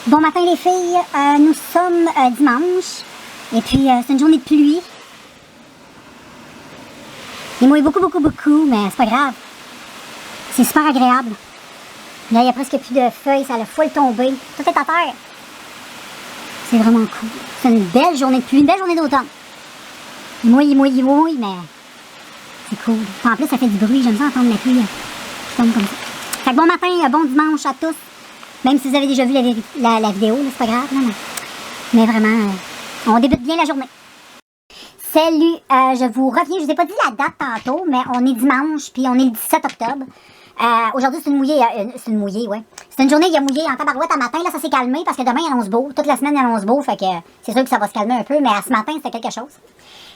Bon matin les filles, nous sommes dimanche et puis c'est une journée de pluie. Il mouille beaucoup, mais c'est pas grave. C'est super agréable. Là, il y a presque plus de feuilles, ça a le full tombé. Tout est à terre. C'est vraiment cool. C'est une belle journée de pluie, une belle journée d'automne. Il mouille, mais c'est cool. En plus, ça fait du bruit, j'aime ça entendre la pluie qui tombe comme ça. Fait que bon matin, bon dimanche à tous. Même si vous avez déjà vu la vidéo, c'est pas grave, non. Mais vraiment, on débute bien la journée. Salut, je vous reviens, je vous ai pas dit la date tantôt, mais on est dimanche, puis on est le 17 octobre. Aujourd'hui, c'est une mouillée, ouais. C'est une journée qui a mouillé en tabarouette à matin, là, ça s'est calmé, parce que demain, il annonce beau. Toute la semaine, il annonce beau, fait que c'est sûr que ça va se calmer un peu, mais à ce matin, c'était quelque chose.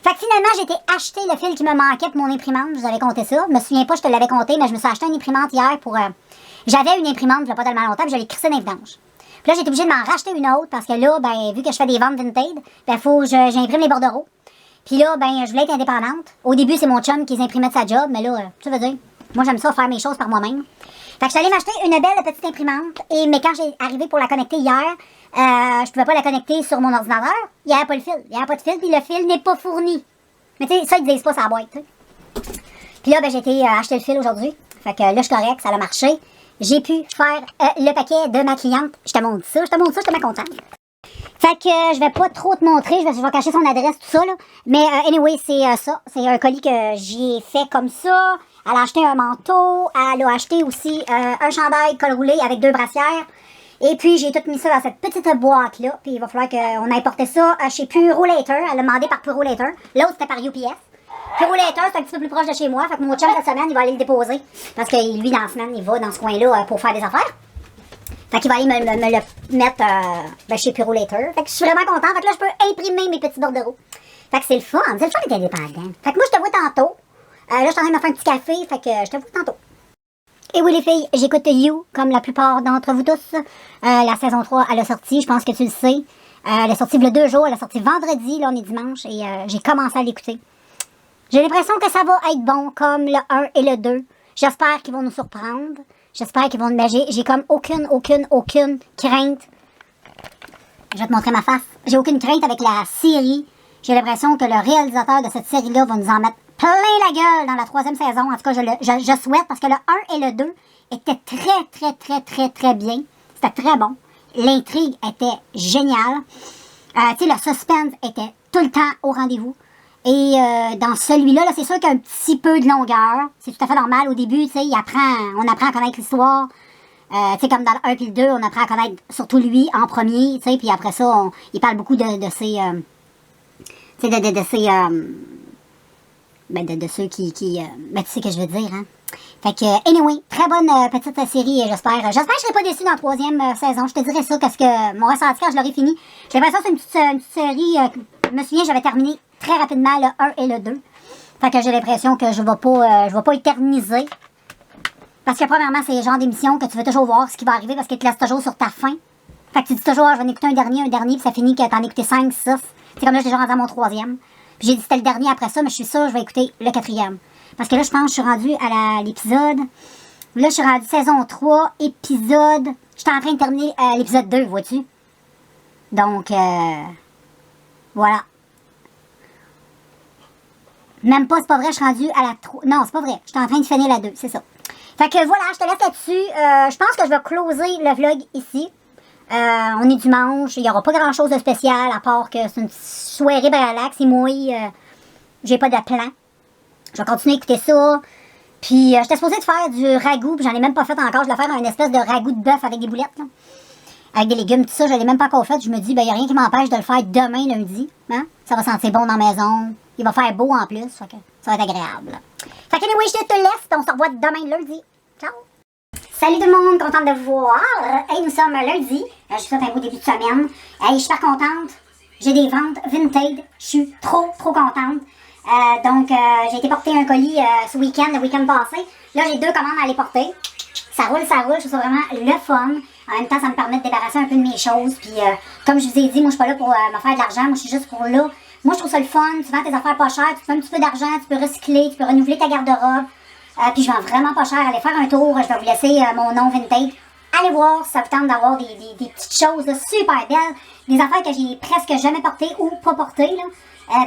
Fait que finalement, j'ai été acheter le fil qui me manquait pour mon imprimante, je vous avais compté ça. Je me souviens pas, je te l'avais compté, mais je me suis acheté une imprimante hier pour... J'avais une imprimante, il y a pas tellement longtemps, puis je l'ai crissée dans les vidanges. Puis là, j'ai été obligée de m'en racheter une autre, parce que là, ben, vu que je fais des ventes vintage, ben, faut que j'imprime les bordereaux. Puis là, ben, je voulais être indépendante. Au début, c'est mon chum qui les imprimait de sa job, mais là, tu veux dire, moi, j'aime ça faire mes choses par moi-même. Fait que je suis allée m'acheter une belle petite imprimante, mais quand j'ai arrivé pour la connecter hier, je pouvais pas la connecter sur mon ordinateur. Il n'y avait pas le fil. Il n'y avait pas de fil, puis le fil n'est pas fourni. Mais tu sais, ça, ils disent pas sur la boîte, tu sais. Puis là, ben, j'ai été acheter le fil aujourd'hui. Fait que là, je suis correct, ça a marché. J'ai pu faire le paquet de ma cliente. Je te montre ça, je suis bien contente. Fait que je vais pas trop te montrer, je vais cacher son adresse, tout ça, là. Mais anyway, c'est ça. C'est un colis que j'ai fait comme ça. Elle a acheté un manteau. Elle a acheté aussi un chandail col roulé avec 2 brassières. Et puis, j'ai tout mis ça dans cette petite boîte-là. Puis, il va falloir qu'on aille porter ça chez Purolator. Elle a demandé par Purolator. L'autre, c'était par UPS. Purolator, c'est un petit peu plus proche de chez moi. Fait que mon chum, cette semaine, il va aller le déposer. Parce que lui, dans la semaine, il va dans ce coin-là pour faire des affaires. Fait qu'il va aller me le mettre chez Purolator. Fait que je suis vraiment contente. Fait que là, je peux imprimer mes petits bordereaux. Fait que c'est le fun. C'est le fun d'être indépendant. Fait que moi, je te vois tantôt. Là, je suis en train de me faire un petit café. Fait que je te vois tantôt. Et oui les filles, j'écoute You, comme la plupart d'entre vous tous. La saison 3, elle a sorti, je pense que tu le sais. Elle a sorti il y a 2 jours, elle a sorti vendredi, là on est dimanche, et j'ai commencé à l'écouter. J'ai l'impression que ça va être bon, comme le 1 et le 2. J'espère qu'ils vont nous surprendre. J'espère qu'ils vont nous... J'ai comme aucune crainte. Je vais te montrer ma face. J'ai aucune crainte avec la série. J'ai l'impression que le réalisateur de cette série-là va nous en mettre plein la gueule dans la 3e saison. En tout cas, je souhaite, parce que le 1 et le 2 étaient très bien. C'était très bon. L'intrigue était géniale. Tu sais, le suspense était tout le temps au rendez-vous. Et dans celui-là, là, c'est sûr qu'il y a un petit peu de longueur. C'est tout à fait normal. Au début, tu sais, on apprend à connaître l'histoire. Tu sais, comme dans le 1 et le 2, on apprend à connaître surtout lui en premier. Tu sais, puis après ça, il parle beaucoup de ses... tu sais, de ceux qui ben, tu sais ce que je veux dire, hein. Fait que, anyway, très bonne petite série, j'espère. J'espère que je serai pas déçue dans la 3e saison. Je te dirai ça, parce que mon ressenti quand je l'aurai fini. J'ai l'impression que c'est une petite série. Je me souviens, j'avais terminé très rapidement le 1 et le 2. Fait que j'ai l'impression que je vais pas éterniser. Parce que premièrement, c'est le genre d'émission que tu veux toujours voir ce qui va arriver, parce qu'il te laisse toujours sur ta fin. Fait que tu dis toujours, je vais en écouter un dernier, puis ça finit que t'en as écouté 5, 6. C'est comme là, j'ai déjà rendu à mon 3e. Puis j'ai dit c'était le dernier après ça, mais je suis sûre que je vais écouter le 4e. Parce que là, je pense que je suis rendue à l'épisode... Là, je suis rendue saison 3, épisode... J'étais en train de terminer l'épisode 2, vois-tu? Donc, voilà. Même pas, c'est pas vrai, je suis rendue à la 3... Non, c'est pas vrai. J'étais en train de finir la 2, c'est ça. Fait que voilà, je te laisse là-dessus. Je pense que je vais closer le vlog ici. On est dimanche, il n'y aura pas grand-chose de spécial, à part que c'est une soirée bien relax, il mouille, j'ai pas de plan. Je vais continuer à écouter ça. Puis, j'étais supposée de faire du ragoût, puis j'en ai même pas fait encore. Je vais faire un espèce de ragoût de bœuf avec des boulettes, là. Avec des légumes, tout ça, je l'ai même pas encore fait. Je me dis, ben, il n'y a rien qui m'empêche de le faire demain, lundi. Hein? Ça va sentir bon dans la maison. Il va faire beau en plus, fait que ça va être agréable. Fait que, anyway, je te laisse, on se revoit demain, lundi. Ciao! Salut tout le monde, contente de vous voir. Hey, nous sommes lundi. Je vous souhaite un beau début de semaine. Hey, je suis super contente. J'ai des ventes vintage. Je suis trop contente. Donc, j'ai été porter un colis ce week-end, le week-end passé. Là, j'ai 2 commandes à aller porter. Ça roule. Je trouve ça vraiment le fun. En même temps, ça me permet de débarrasser un peu de mes choses. Puis, comme je vous ai dit, moi, je suis pas là pour me faire de l'argent. Moi, je suis juste pour là. Moi, je trouve ça le fun. Tu vends tes affaires pas chères. Tu fais un petit peu d'argent. Tu peux recycler. Tu peux renouveler ta garde-robe. Puis, je vends vraiment pas cher. Allez faire un tour. Je vais vous laisser mon nom vintage allez voir si ça vous tente d'avoir des petites choses là, super belles. Des affaires que j'ai presque jamais portées ou pas portées. Là.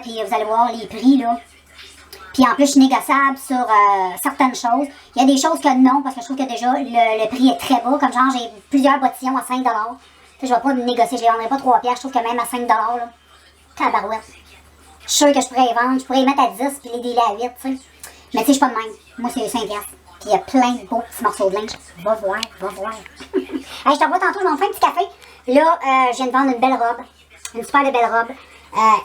Puis vous allez voir les prix. Là. Puis en plus, je suis négociable sur certaines choses. Il y a des choses que non, parce que je trouve que déjà, le prix est très bas. Comme genre, j'ai plusieurs bottillons à 5 $. Je ne vais pas négocier, je ne les vendrai pas 3 piastres. Je trouve que même à 5 $, là, tabarouette. Je suis sûre que je pourrais les vendre. Je pourrais les mettre à 10 puis les dealer à 8, tu sais. Mais tu sais, je suis pas de même. Moi, c'est 5 piastres. Puis il y a plein de beaux petits morceaux de linge. Va voir, va voir. Hey, je t'envoie tantôt, je vais me faire un petit café. Là, je viens de vendre une belle robe. Une super belle robe.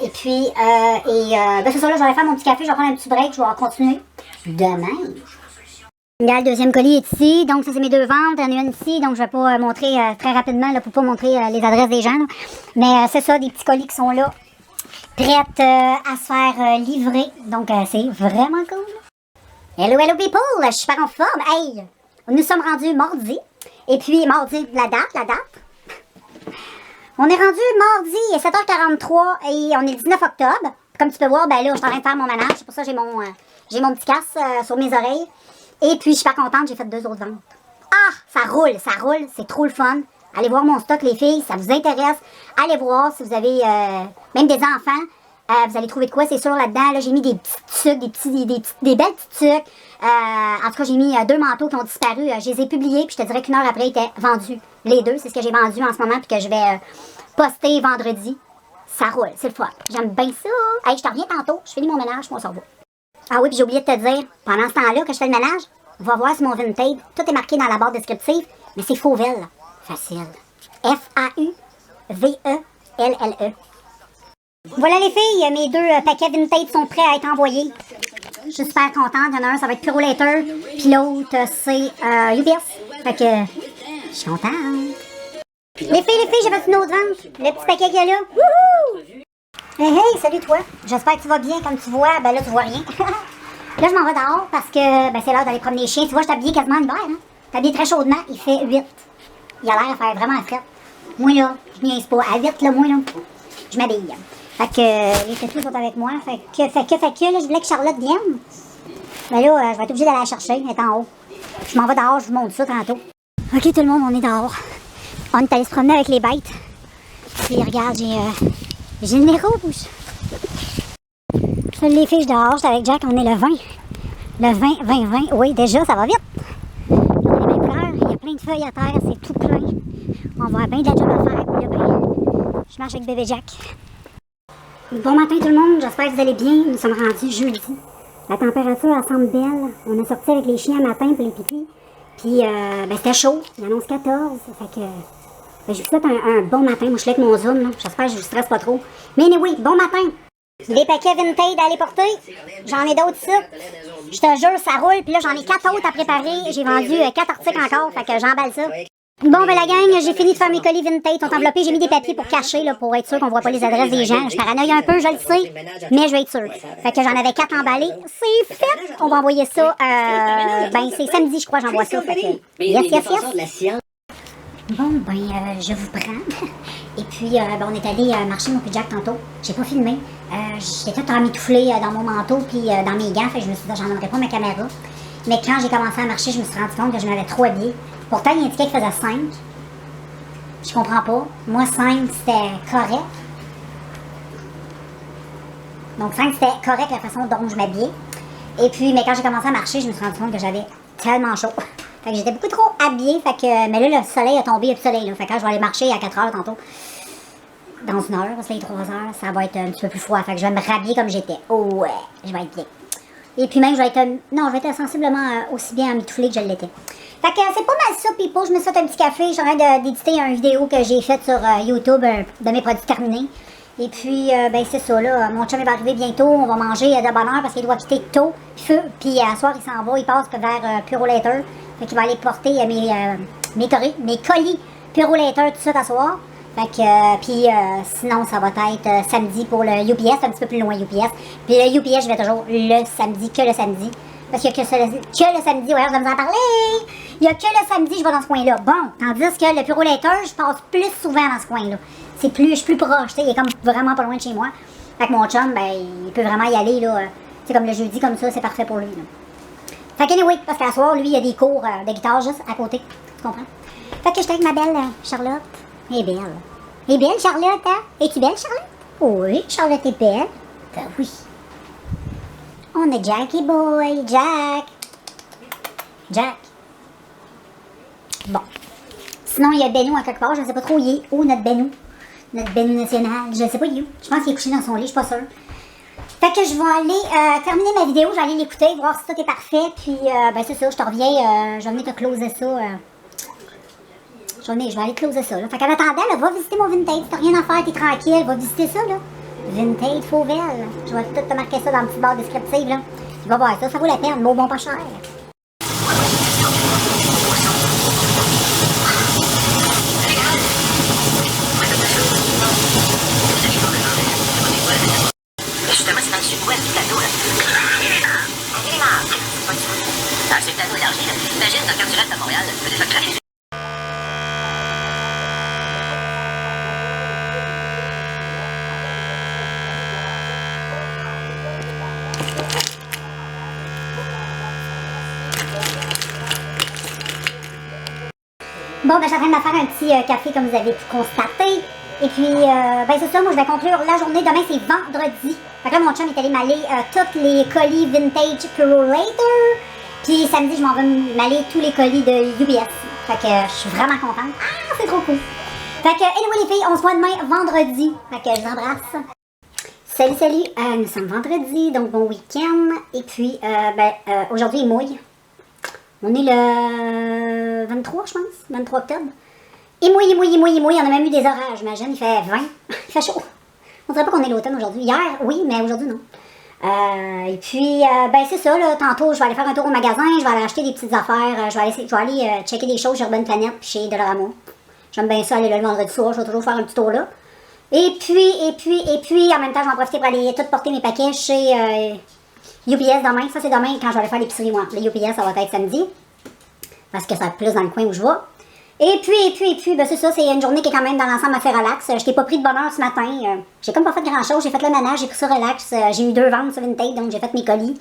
Et puis, ben c'est ça, là, je vais faire mon petit café, je vais prendre un petit break, je vais continuer demain. Le deuxième colis est ici, donc ça c'est mes 2 ventes, il y en a une ici, donc je vais pas montrer très rapidement, là, pour pas montrer les adresses des gens. Là. Mais c'est ça, des petits colis qui sont là, prêtes à se faire livrer, donc c'est vraiment cool. Hello, hello people, je suis super en forme, hey! Nous sommes rendus mardi, et puis mardi, la date. On est rendu mardi, il est 7h43 et on est le 19 octobre. Comme tu peux voir, ben là, je suis en train de faire mon ménage. C'est pour ça que j'ai mon petit casse sur mes oreilles. Et puis, je suis pas contente, j'ai fait 2 autres ventes. Ah, ça roule, c'est trop le fun. Allez voir mon stock, les filles, ça vous intéresse. Allez voir si vous avez même des enfants. Vous allez trouver de quoi, c'est sûr, là-dedans. Là, j'ai mis des petits trucs, des belles petites trucs. En tout cas, j'ai mis 2 manteaux qui ont disparu. Je les ai publiés, puis je te dirais qu'1 heure après, ils étaient vendus. Les 2, c'est ce que j'ai vendu en ce moment, puis que je vais poster vendredi. Ça roule, c'est le fun. J'aime bien ça. Hey, je te reviens tantôt. Je finis mon ménage, on s'en va. Ah oui, puis j'ai oublié de te dire, pendant ce temps-là que je fais le ménage, va voir sur mon Vinted. Tout est marqué dans la barre descriptive, mais c'est Fauvelle. Facile. Fauvelle. Voilà les filles, mes 2 paquets Vinted sont prêts à être envoyés. Je suis super contente. Il y en a un, ça va être Purolator, puis l'autre, c'est UPS. Fait que, je suis contente. Les filles, j'ai fait une autre vente. Le petit paquet qu'il y a là. Wouhou! Hey, salut toi. J'espère que tu vas bien. Comme tu vois, ben là, tu vois rien. Là, je m'en vais dehors parce que ben, c'est l'heure d'aller promener les chiens. Tu vois, je suis habillée quasiment en hiver. Hein? Je suis habillée très chaudement. Il fait 8. Il a l'air à faire vraiment frais. Moi, là, je niaise pas. À 8, là, moi, là, je m'habille. Fait que les tétous sont avec moi. Fait que, là, je voulais que Charlotte vienne. Ben là, je vais être obligée d'aller la chercher. Elle est en haut. Je m'en vais dehors, je vous montre ça tantôt. Ok, tout le monde, on est dehors. On est allé se promener avec les bêtes. Puis regarde, j'ai le nez rouge. Salut les filles, je dehors, j'étais avec Jack, on est le 20. Le 20. Oui, déjà, ça va vite. On a les mêmes couleurs, il y a plein de feuilles à terre, c'est tout plein. On va avoir bien de la job à faire. Puis là, ben, je marche avec bébé Jack. Bon matin tout le monde, j'espère que vous allez bien. Nous sommes rendus jeudi. La température, elle semble belle. On a sorti avec les chiens un matin pour les pipis. Puis, ben, c'était chaud. Il annonce 14. Fait que, ben, je vous souhaite un bon matin. Moi, je suis là avec mon Zoom. J'espère que je vous stresse pas trop. Mais anyway, bon matin. Des paquets Vinted à aller porter. J'en ai d'autres ici. Je te jure, ça roule. Puis là, j'en ai 4 autres à préparer. J'ai vendu 4 articles encore. Fait que j'emballe ça. Bon, ben la gang, j'ai fini de faire mes colis Vinted. Ils sont enveloppés. J'ai mis des papiers pour cacher, là, pour être sûr qu'on voit pas les adresses des gens. Je paranoïe un peu, je le sais. Mais je vais être sûre. Fait que j'en avais 4 emballés. C'est fait. On va envoyer ça. Ben, c'est samedi, je crois, j'envoie ça. Fait que, yes. Bon, ben, je vous prends. Et puis, ben, on est allé marcher, mon puis Jack, tantôt. J'ai pas filmé. J'étais tout emmitouflée dans mon manteau puis dans mes gants. Fait que je me suis dit, j'en aurais pas ma caméra. Mais quand j'ai commencé à marcher, je me suis rendu compte que je m'avais trop habillée. Pourtant, il indiquait qu'il faisait 5. Je comprends pas. Moi, 5, c'était correct. Donc, 5, c'était correct la façon dont je m'habillais. Et puis, mais quand j'ai commencé à marcher, je me suis rendu compte que j'avais tellement chaud. Fait que j'étais beaucoup trop habillée. Fait que, mais là, le soleil a tombé, il y a du soleil. Là. Fait que quand je vais aller marcher à 4 heures tantôt, dans 1 heure, parce que les 3 heures, ça va être un petit peu plus froid. Fait que je vais me rhabiller comme j'étais. Oh ouais, je vais être bien. Et puis même, je vais être sensiblement aussi bien emmitouflée que je l'étais. Fait que c'est pas mal ça, people. Je me suis fait un petit café. Je suis en train d'éditer une vidéo que j'ai faite sur YouTube de mes produits terminés. Et puis, ben c'est ça, là. Mon chum va arriver bientôt. On va manger de bonne heure parce qu'il doit quitter tôt. Puis à soir, il s'en va. Il passe vers Purolator. Fait qu'il va aller porter mes colis Purolator tout ça à soir. Fait que, puis sinon, ça va être samedi pour le UPS, un petit peu plus loin UPS. Puis le UPS, je vais toujours le samedi, que le samedi. Parce qu'il y a que le samedi, ouais, je vais vous en parler. Il y a que le samedi, je vais dans ce coin-là. Bon, tandis que le Purolator, je passe plus souvent dans ce coin-là. Je suis plus proche, tu sais, il est comme vraiment pas loin de chez moi. Fait que mon chum, ben, il peut vraiment y aller, là. C'est comme le jeudi, comme ça, c'est parfait pour lui, là. Fait que anyway, parce qu'à soir, lui, il y a des cours de guitare juste à côté. Tu comprends? Fait que j'étais avec ma belle Charlotte. Elle est belle. Elle est belle, Charlotte, hein? Es-tu belle, Charlotte? Oui, Charlotte est belle. Ben oui. On a Jackie Boy. Jack. Jack. Bon. Sinon, il y a Benou à quelque part. Je ne sais pas trop où il est. Où notre Benou? Notre Benou national. Je ne sais pas où. Je pense qu'il est couché dans son lit. Je suis pas sûre. Fait que je vais aller terminer ma vidéo. Je vais aller l'écouter, voir si tout est parfait. Puis, ben c'est ça. Je te reviens. Je vais venir te closer ça. Je vais aller closer ça. Là. Fait qu'en attendant, là, va visiter mon vintage. Si t'as rien à faire, t'es tranquille. Va visiter ça, là. Vintage Fauvel. Je vais tout te marquer ça dans le petit barre descriptive, là. Tu vas voir ça. Ça vaut la peine. Bon, pas cher. Justement, c'est dans le sud-ouest du plateau, là. Il est là. Ah, c'est le plateau élargi, là. Imagine, quand tu restes à Montréal, tu peux déjà craquer. Bon, ben, je suis en train de me faire un petit café, comme vous avez pu constater. Et puis, ben, c'est ça, moi, je vais conclure la journée. Demain, c'est vendredi. Fait que là, mon chum est allé m'aller tous les colis vintage Purolator. Puis, samedi, je m'en vais m'aller tous les colis de UPS. Fait que je suis vraiment contente. Ah, c'est trop cool. Fait que, anyway, les filles, on se voit demain, vendredi. Fait que je vous embrasse. Salut, salut. Nous sommes vendredi, donc bon week-end. Et puis, aujourd'hui, il mouille. On est le 23, je pense, 23 octobre. Il mouille. On a même eu des orages, j'imagine. Il fait 20. Il fait chaud. On dirait pas qu'on est l'automne aujourd'hui. Hier, oui, mais aujourd'hui, non. Et puis, ben c'est ça, là. Tantôt, je vais aller faire un tour au magasin. Je vais aller acheter des petites affaires. Je vais aller checker des choses sur Urban Planet puis chez Dollarama. J'aime bien ça, aller là le vendredi soir. Je vais toujours faire un petit tour là. Et puis, en même temps, je vais en profiter pour aller tout porter mes paquets chez UPS demain. Ça, c'est demain quand je vais aller faire l'épicerie, moi. Le UPS, ça va être samedi. Parce que ça va être plus dans le coin où je vais. Et puis, ben c'est ça, c'est une journée qui est quand même dans l'ensemble assez relax. Je t'ai pas pris de bonheur ce matin. J'ai comme pas fait grand chose. J'ai fait le ménage, j'ai pris ça relax. J'ai eu 2 ventes sur Vintage, donc j'ai fait mes colis.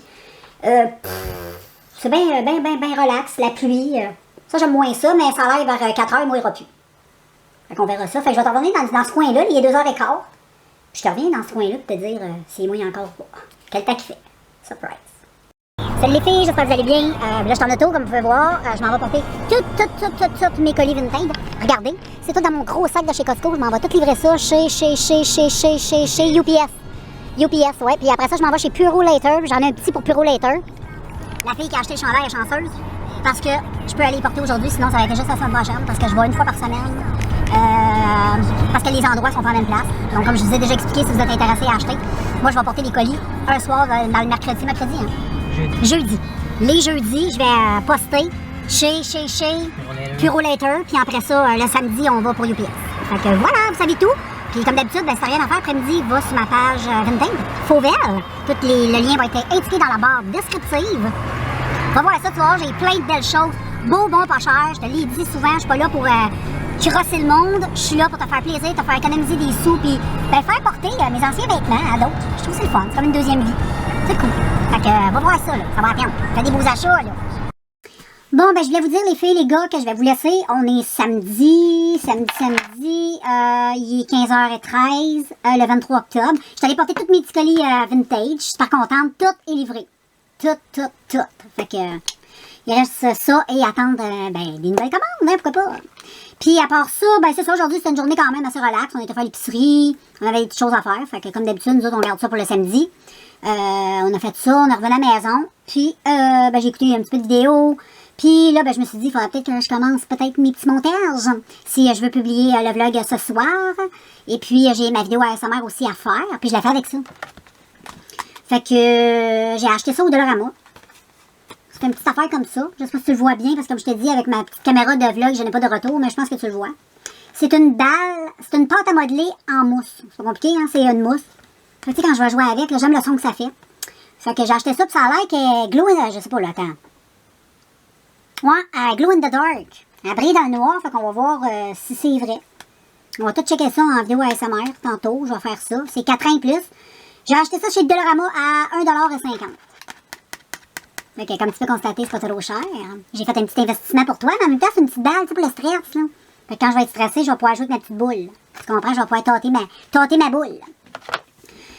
C'est bien relax, la pluie. Ça, j'aime moins ça, mais ça a l'air vers 4h, il mouillera plus. Fait qu'on verra ça. Fait que je vais te revenir dans ce coin-là, il est 2h15. Puis je te reviens dans ce coin-là pour te dire s'il mouille encore ou pas. Quel temps qu'il fait. Surprise. Salut les filles, j'espère que vous allez bien. Là, je suis en auto, comme vous pouvez voir. Je m'en vais porter toutes mes colis Vintage. Regardez, c'est tout dans mon gros sac de chez Costco. Je m'en vais tout livrer ça chez UPS. UPS, ouais. Puis après ça, je m'en vais chez Purolator. J'en ai un petit pour Purolator. La fille qui a acheté le chandail est chanceuse. Parce que je peux aller y porter aujourd'hui, sinon ça va être juste la semaine prochaine. Parce que je vais une fois par semaine. Parce que les endroits sont pas à la même place. Donc, comme je vous ai déjà expliqué, si vous êtes intéressé à acheter, moi, je vais porter les colis un soir dans le mercredi, hein? Jeudi. Les jeudis, je vais poster chez Purolator. Puis après ça, le samedi, on va pour UPS. Fait que voilà, vous savez tout. Puis comme d'habitude, ben, si t'as rien à faire, après-midi, va sur ma page Vintage, Fauvel. Le lien va être indiqué dans la barre descriptive. Va voir ça, tu vois, j'ai plein de belles choses. Beau, bon, pas cher. Je te l'ai dit souvent, je suis pas là pour crosser le monde. Je suis là pour te faire plaisir, te faire économiser des sous, puis ben, faire porter mes anciens vêtements à d'autres. Je trouve que c'est le fun, c'est comme une deuxième vie. C'est cool. Fait que, va voir ça, là. Ça va à peine. Fais des beaux achats, là. Bon, ben, je voulais vous dire, les filles, les gars, que je vais vous laisser. On est samedi. Il est 15h13, le 23 octobre. Je suis allée porter tous mes petits colis Vintage. Je suis super contente. Tout est livré. Tout. Fait que, il reste ça et attendre, des nouvelles commandes, hein, pourquoi pas. Puis, à part ça, ben, c'est ça. Aujourd'hui, c'était une journée quand même assez relax. On était faire l'épicerie. On avait des petites choses à faire. Fait que, comme d'habitude, nous autres, on garde ça pour le samedi. On a fait ça, on est revenu à la maison. Puis, j'ai écouté un petit peu de vidéo. Puis là, je me suis dit, il faudrait peut-être que je commence peut-être mes petits montages. Si je veux publier le vlog ce soir. Et puis, j'ai ma vidéo ASMR aussi à faire. Puis, je l'ai fait avec ça. Fait que j'ai acheté ça au Dollarama. C'est une petite affaire comme ça. Je sais pas si tu le vois bien, parce que comme je t'ai dit, avec ma petite caméra de vlog, je n'ai pas de retour, mais je pense que tu le vois. C'est une balle, c'est une pâte à modeler en mousse. C'est pas compliqué, hein, c'est une mousse. Tu sais, quand je vais jouer avec, j'aime le son que ça fait. Fait que j'ai acheté ça, puis ça a l'air qu'elle glow in, je sais pas, là, attends. Ouais, elle glow in the dark. Elle brille dans le noir, fait qu'on va voir si c'est vrai. On va tout checker ça en vidéo ASMR tantôt, je vais faire ça. C'est 4 ans et plus. J'ai acheté ça chez Dollarama à 1,50 $. Fait que, comme tu peux constater, c'est pas trop cher. J'ai fait un petit investissement pour toi, mais en même temps, c'est une petite dalle, tu sais, pour le stress, là. Fait que quand je vais être stressée, je vais pouvoir jouer avec ma petite boule. Tu comprends? Je vais pouvoir tâter ma boule.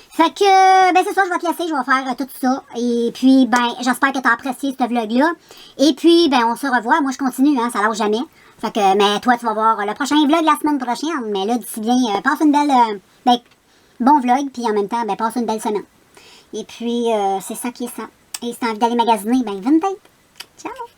Fait que, ben c'est ça, je vais te laisser, je vais faire tout ça. Et puis, ben, j'espère que tu as apprécié ce vlog-là. Et puis, ben, on se revoit. Moi, je continue, hein, ça lâche jamais. Fait que, mais toi, tu vas voir le prochain vlog la semaine prochaine. Mais là, d'ici bien, passe une belle, ben, bon vlog, puis en même temps, ben, passe une belle semaine. Et puis, c'est ça qui est ça. Et si t'as envie d'aller magasiner, ben, vintage. Ciao!